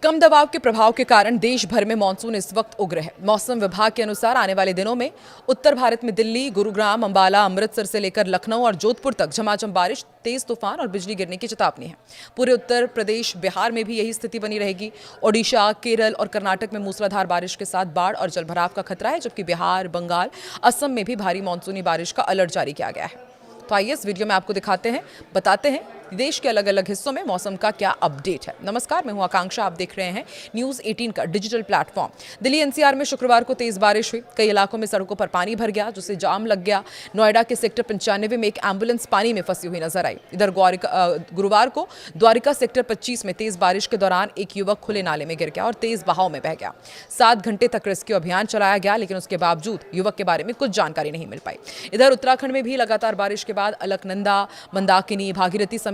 कम दबाव के प्रभाव के कारण देश भर में मानसून इस वक्त उग्र है। मौसम विभाग के अनुसार आने वाले दिनों में उत्तर भारत में दिल्ली, गुरुग्राम, अंबाला, अमृतसर से लेकर लखनऊ और जोधपुर तक झमाझम बारिश, तेज तूफान और बिजली गिरने की चेतावनी है। पूरे उत्तर प्रदेश, बिहार में भी यही स्थिति बनी रहेगी। ओडिशा, केरल और कर्नाटक में मूसलाधार बारिश के साथ बाढ़ और जलभराव का खतरा है, जबकि बिहार, बंगाल, असम में भी भारी मानसूनी बारिश का अलर्ट जारी किया गया है। तो आइए इस वीडियो में आपको बताते हैं देश के अलग अलग हिस्सों में मौसम का क्या अपडेट है। नमस्कार, मैं हूं आकांक्षा, आप देख रहे हैं न्यूज़ 18 का डिजिटल प्लेटफॉर्म। दिल्ली एनसीआर में शुक्रवार को तेज बारिश हुई। कई इलाकों में सड़कों पर पानी भर गया, जिससे जाम लग गया। नोएडा के सेक्टर 95 में एक एम्बुलेंस पानी में फंसी हुई नजर आई। इधर गुरुवार को द्वारिका सेक्टर 25 में तेज बारिश के दौरान एक युवक खुले नाले में गिर गया और तेज बहाव में बह गया। 7 घंटे तक रेस्क्यू अभियान चलाया गया, लेकिन उसके बावजूद युवक के बारे में कुछ जानकारी नहीं मिल पाई। इधर उत्तराखंड में भी लगातार बारिश के बाद अलकनंदा, मंदाकिनी, भागीरथी समेत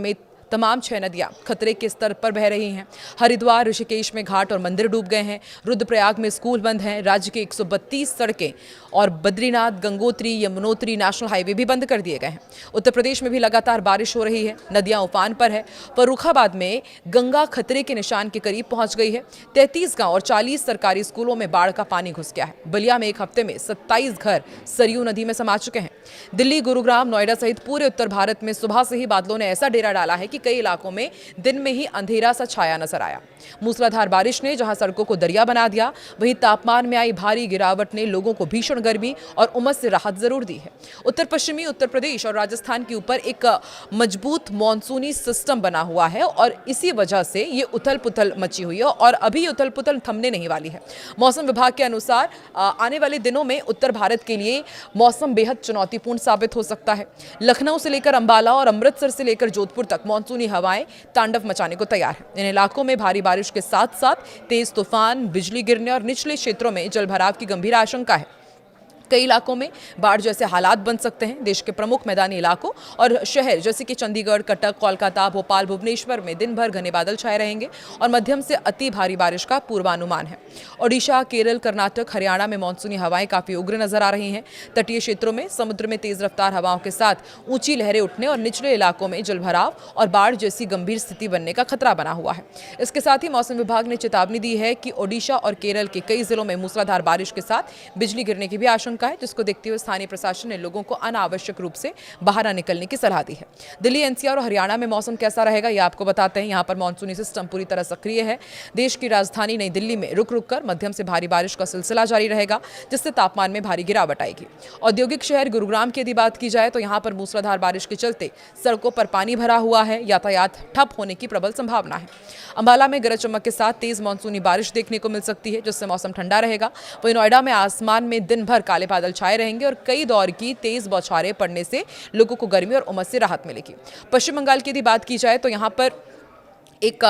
तमाम 6 नदियां खतरे के स्तर पर बह रही हैं। हरिद्वार, ऋषिकेश में घाट और मंदिर डूब गए हैं। रुद्रप्रयाग में स्कूल बंद हैं। राज्य के 132 सड़कें और बद्रीनाथ, गंगोत्री, यमुनोत्री नेशनल हाईवे भी बंद कर दिए गए हैं। उत्तर प्रदेश में भी लगातार बारिश हो रही है। नदियां उफान पर है। फर्रुखाबाद में गंगा खतरे के निशान के करीब पहुंच गई है। 33 गांव और 40 सरकारी स्कूलों में बाढ़ का पानी घुस गया है। बलिया में एक हफ्ते में 27 घर सरयू नदी में समा चुके हैं। दिल्ली, गुरुग्राम, नोएडा सहित पूरे उत्तर भारत में सुबह से ही बादलों ने ऐसा डेरा डाला है कि कई इलाकों में दिन में ही अंधेरा सा छाया नजर आया। मूसलाधार बारिश ने जहां सड़कों को दरिया बना दिया, वहीं तापमान में आई भारी गिरावट ने लोगों को भीषण गर्मी और उमस से राहत जरूर दी है। उत्तर पश्चिमी उत्तर प्रदेश और राजस्थान के ऊपर एक मजबूत मानसूनी सिस्टम बना हुआ है और इसी वजह से ये उथल पुथल मची हुई है और अभी उथल पुथल थमने नहीं वाली है। मौसम विभाग के अनुसार आने वाले दिनों में उत्तर भारत के लिए मौसम बेहद चुनौतीपूर्ण साबित हो सकता है। लखनऊ से लेकर अंबाला और अमृतसर से लेकर जोधपुर तक मानसूनी हवाएं तांडव मचाने को तैयार है। इन इलाकों में भारी बारिश के साथ साथ तेज तूफान, बिजली गिरने और निचले क्षेत्रों में जलभराव की गंभीर आशंका है। कई इलाकों में बाढ़ जैसे हालात बन सकते हैं। देश के प्रमुख मैदानी इलाकों और शहर जैसे कि चंडीगढ़, कटक, कोलकाता, भोपाल, भुवनेश्वर में दिन भर घने बादल छाए रहेंगे और मध्यम से अति भारी बारिश का पूर्वानुमान है। ओडिशा, केरल, कर्नाटक, हरियाणा में मानसूनी हवाएं काफी उग्र नजर आ रही हैं। तटीय क्षेत्रों में समुद्र में तेज रफ्तार हवाओं के साथ ऊंची लहरें उठने और निचले इलाकों में जलभराव और बाढ़ जैसी गंभीर स्थिति बनने का खतरा बना हुआ है। इसके साथ ही मौसम विभाग ने चेतावनी दी है कि ओडिशा और केरल के कई जिलों में मूसलाधार बारिश के साथ बिजली गिरने की भी आशंका है, जिसको देखते हुए स्थानीय प्रशासन ने लोगों को अनावश्यक रूप से बाहर न निकलने की सलाह दी है। दिल्ली, एनसीआर और हरियाणा में मौसम कैसा रहेगा, यह आपको बताते हैं। यहां पर मानसूनी सिस्टम पूरी तरह सक्रिय है। देश की राजधानी नई दिल्ली में रुक रुक कर मध्यम से भारी बारिश का सिलसिला जारी रहेगा, जिससे तापमान में भारी गिरावट आएगी। औद्योगिक शहर गुरुग्राम की यदि बात की जाए तो यहां पर मूसलाधार बारिश के चलते सड़कों पर पानी भरा हुआ है। यातायात ठप होने की प्रबल संभावना है। अंबाला में गरज चमक के साथ तेज मानसूनी बारिश देखने को मिल सकती है, जिससे मौसम ठंडा रहेगा। वहीं नोएडा में आसमान में दिन भर काले बादल छाए रहेंगे और कई दौर की तेज बौछारें पड़ने से लोगों को गर्मी और उमस से राहत मिलेगी। पश्चिम बंगाल की यदि बात की जाए तो यहां पर एक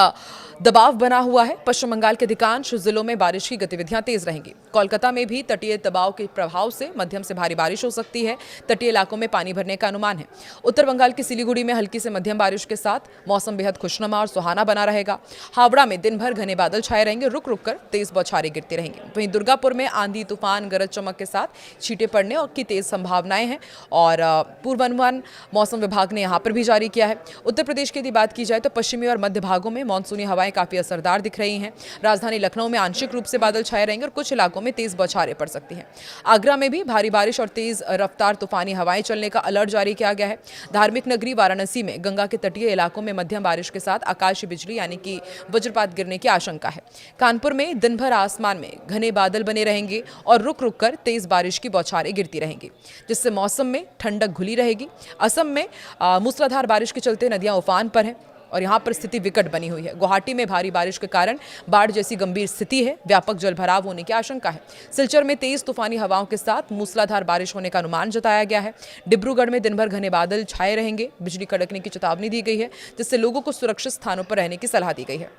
दबाव बना हुआ है। पश्चिम बंगाल के अधिकांश जिलों में बारिश की गतिविधियां तेज रहेंगी। कोलकाता में भी तटीय दबाव के प्रभाव से मध्यम से भारी बारिश हो सकती है। तटीय इलाकों में पानी भरने का अनुमान है। उत्तर बंगाल की सिलीगुड़ी में हल्की से मध्यम बारिश के साथ मौसम बेहद खुशनुमा और सुहाना बना रहेगा। हावड़ा में दिन भर घने बादल छाए रहेंगे, रुक रुक कर तेज बौछारें गिरती रहेंगी। वहीं दुर्गापुर में आंधी, तूफान, गरज चमक के साथ छींटे पड़ने और की तेज संभावनाएं हैं और पूर्वानुमान मौसम विभाग ने यहां पर भी जारी किया है। उत्तर प्रदेश की यदि बात की जाए तो पश्चिमी और मध्य भागों में मानसूनी हवाएं काफी असरदार दिख रही हैं। राजधानी लखनऊ में आंशिक रूप से बादल छाए रहेंगे और कुछ इलाकों में तेज बौछारें पड़ सकती हैं। आगरा में भी भारी बारिश और तेज रफ्तार तूफानी हवाएं चलने का अलर्ट जारी किया गया है। धार्मिक नगरी वाराणसी में गंगा के तटीय इलाकों में मध्यम बारिश के साथ आकाशीय बिजली यानी कि वज्रपात गिरने की आशंका है। कानपुर में दिन भर आसमान में घने बादल बने रहेंगे और रुक रुक कर तेज बारिश की बौछारें गिरती रहेंगी, जिससे मौसम में ठंडक घुली रहेगी। असम में मूसलाधार बारिश के चलते नदियां उफान पर हैं और यहां पर स्थिति विकट बनी हुई है। गुवाहाटी में भारी बारिश के कारण बाढ़ जैसी गंभीर स्थिति है। व्यापक जलभराव होने की आशंका है। सिलचर में तेज तूफानी हवाओं के साथ मूसलाधार बारिश होने का अनुमान जताया गया है। डिब्रूगढ़ में दिन भर घने बादल छाए रहेंगे। बिजली कड़कने की चेतावनी दी गई है, जिससे लोगों को सुरक्षित स्थानों पर रहने की सलाह दी गई है।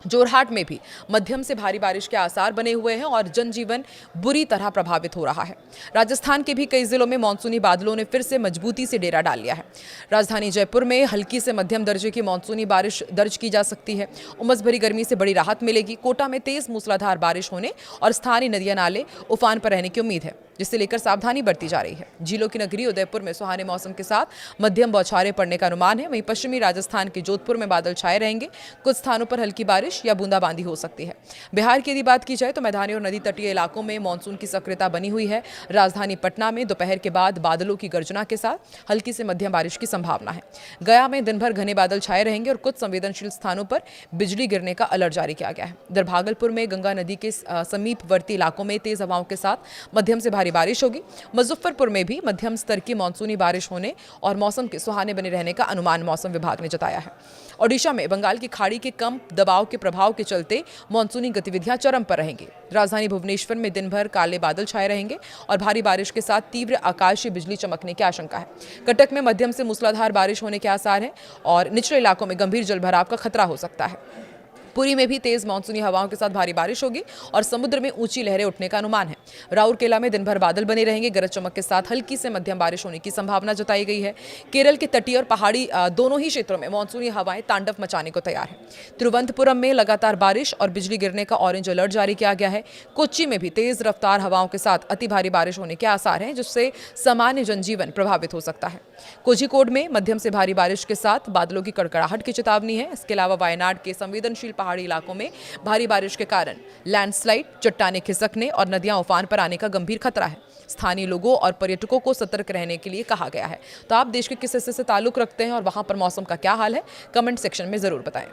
जोरहाट में भी मध्यम से भारी बारिश के आसार बने हुए हैं और जनजीवन बुरी तरह प्रभावित हो रहा है। राजस्थान के भी कई जिलों में मानसूनी बादलों ने फिर से मजबूती से डेरा डाल लिया है। राजधानी जयपुर में हल्की से मध्यम दर्जे की मानसूनी बारिश दर्ज की जा सकती है। उमस भरी गर्मी से बड़ी राहत मिलेगी। कोटा में तेज मूसलाधार बारिश होने और स्थानीय नदियां नाले उफान पर रहने की उम्मीद है, जिसे लेकर सावधानी बरती जा रही है। झीलों की नगरी उदयपुर में सुहाने मौसम के साथ मध्यम बौछारें पड़ने का अनुमान है। वहीं पश्चिमी राजस्थान के जोधपुर में बादल छाए रहेंगे। कुछ स्थानों पर हल्की बारिश बारिश या बूंदाबांदी हो सकती है। बिहार की यदि बात की जाए तो मैदानी और नदी तटीय इलाकों में मानसून की सक्रियता बनी हुई है। राजधानी पटना में दोपहर के बाद बादलों की गर्जना के साथ हल्की से मध्यम बारिश की संभावना है। गया में दिन भर घने बादल छाए रहेंगे और कुछ संवेदनशील स्थानों पर बिजली गिरने का अलर्ट जारी किया गया है। इधर भागलपुर में गंगा नदी के समीपवर्ती इलाकों में तेज हवाओं के साथ मध्यम से भारी बारिश होगी। मुजफ्फरपुर में भी मध्यम स्तर की मानसूनी बारिश होने और मौसम के सुहाने बने रहने का अनुमान मौसम विभाग ने जताया है। ओडिशा में बंगाल की खाड़ी के कम दबाव के प्रभाव के चलते मानसूनी गतिविधियां चरम पर रहेंगी। राजधानी भुवनेश्वर में दिन भर काले बादल छाए रहेंगे और भारी बारिश के साथ तीव्र आकाशीय बिजली चमकने की आशंका है। कटक में मध्यम से मूसलाधार बारिश होने के आसार हैं और निचले इलाकों में गंभीर जलभराव का खतरा हो सकता है। पुरी में भी तेज मानसूनी हवाओं के साथ भारी बारिश होगी और समुद्र में ऊंची लहरें उठने का अनुमान है। राउरकेला में दिन भर बादल बने रहेंगे, गरज चमक के साथ हल्की से मध्यम बारिश होने की संभावना जताई गई है। केरल के तटीय और पहाड़ी दोनों ही क्षेत्रों में मानसूनी हवाएं तांडव मचाने को तैयार है। तिरुवनंतपुरम में लगातार बारिश और बिजली गिरने का ऑरेंज अलर्ट जारी किया गया है। कोच्चि में भी तेज रफ्तार हवाओं के साथ अति भारी बारिश होने के आसार हैं, जिससे सामान्य जनजीवन प्रभावित हो सकता है। कोझिकोड में मध्यम से भारी बारिश के साथ बादलों की कड़कड़ाहट की चेतावनी है। इसके अलावा वायनाड के संवेदनशील पहाड़ी इलाकों में भारी बारिश के कारण लैंडस्लाइड, चट्टानें खिसकने और नदियां उफान पर आने का गंभीर खतरा है। स्थानीय लोगों और पर्यटकों को सतर्क रहने के लिए कहा गया है। तो आप देश के किस हिस्से से ताल्लुक रखते हैं और वहां पर मौसम का क्या हाल है, कमेंट सेक्शन में जरूर बताएं।